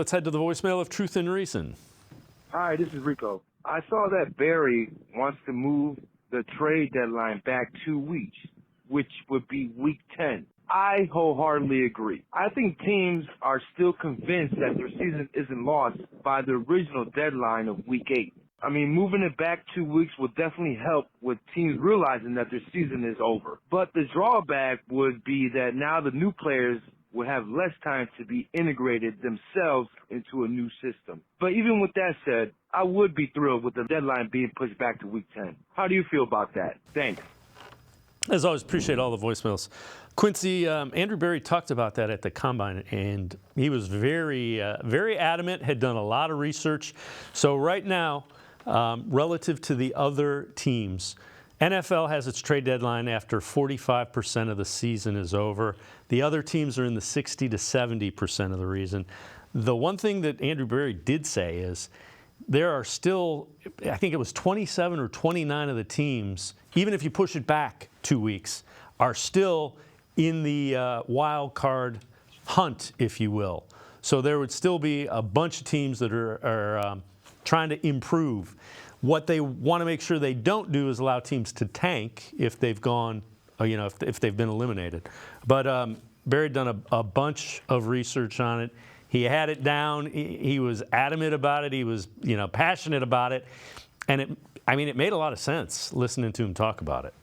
Let's head to the voicemail of Truth and Reason. Hi, this is Rico. I saw that Barry wants to move the trade deadline back 2 weeks, which would be week 10. I wholeheartedly agree. I think teams are still convinced that their season isn't lost by the original deadline of week 8. I mean, moving it back 2 weeks would definitely help with teams realizing that their season is over. But the drawback would be that now the new players will have less time to be integrated themselves into a new system. But even with that said, I would be thrilled with the deadline being pushed back to week 10. How do you feel about that? Thanks. As always, appreciate all the voicemails. Quincy, Andrew Berry talked about that at the Combine, and he was very adamant, had done a lot of research. So right now, relative to the other teams, NFL has its trade deadline after 45% of the season is over. The other teams are in the 60 to 70% of the reason. The one thing that Andrew Berry did say is there are still, I think it was 27 or 29 of the teams, even if you push it back 2 weeks, are still in the wild card hunt, if you will. So there would still be a bunch of teams that are trying to improve. What they want to make sure they don't do is allow teams to tank if they've gone, if they've been eliminated. But Barry had done a bunch of research on it. He had it down. He was adamant about it. He was, passionate about it. And it made a lot of sense listening to him talk about it.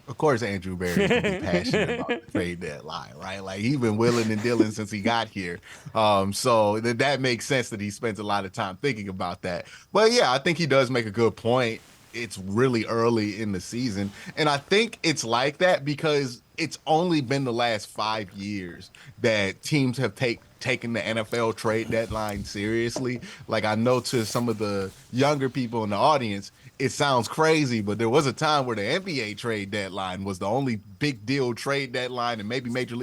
Of course, Andrew Berry can be passionate about the trade deadline, right? Like, he's been willing and dealing since he got here. So that makes sense that he spends a lot of time thinking about that. But yeah, I think he does make a good point. It's really early in the season. And I think it's like that because it's only been the last 5 years that teams have taken the NFL trade deadline seriously. Like, I know to some of the younger people in the audience, it sounds crazy, but there was a time where the NBA trade deadline was the only big deal trade deadline, and maybe Major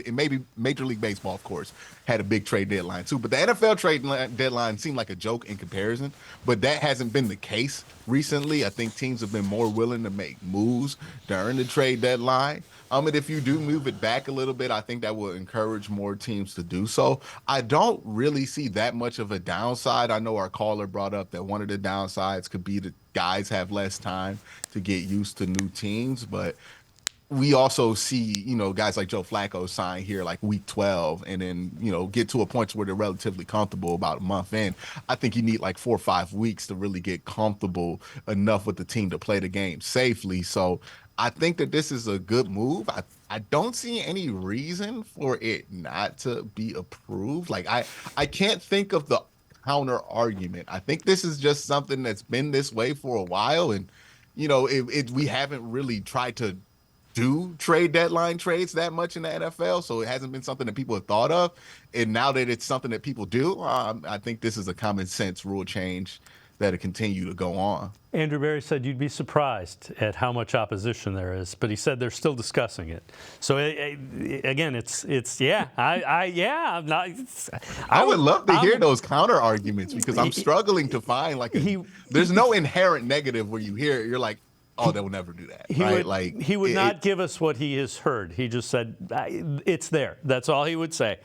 League Baseball, of course, had a big trade deadline too. But the NFL trade deadline seemed like a joke in comparison, but that hasn't been the case recently. I think teams have been more willing to make moves during the trade deadline. And if you do move it back a little bit, I think that will encourage more teams to do so. I don't really see that much of a downside. I know our caller brought up that one of the downsides could be that guys have less time to get used to new teams, but we also see, guys like Joe Flacco sign here like week 12 and then, get to a point where they're relatively comfortable about a month in. I think you need like 4 or 5 weeks to really get comfortable enough with the team to play the game safely. So I think that this is a good move. I don't see any reason for it not to be approved. Like, I can't think of the counter argument. I think this is just something that's been this way for a while. And, we haven't really tried to do trade deadline trades that much in the NFL. So it hasn't been something that people have thought of. And now that it's something that people do, I think this is a common sense rule change that'll continue to go on. Andrew Berry said you'd be surprised at how much opposition there is, but he said they're still discussing it. So again, I would love to hear those counter arguments because I'm struggling to find there's no inherent negative where you hear it, you're like, oh, they will never do that. He would not give us what he has heard. He just said it's there. That's all he would say.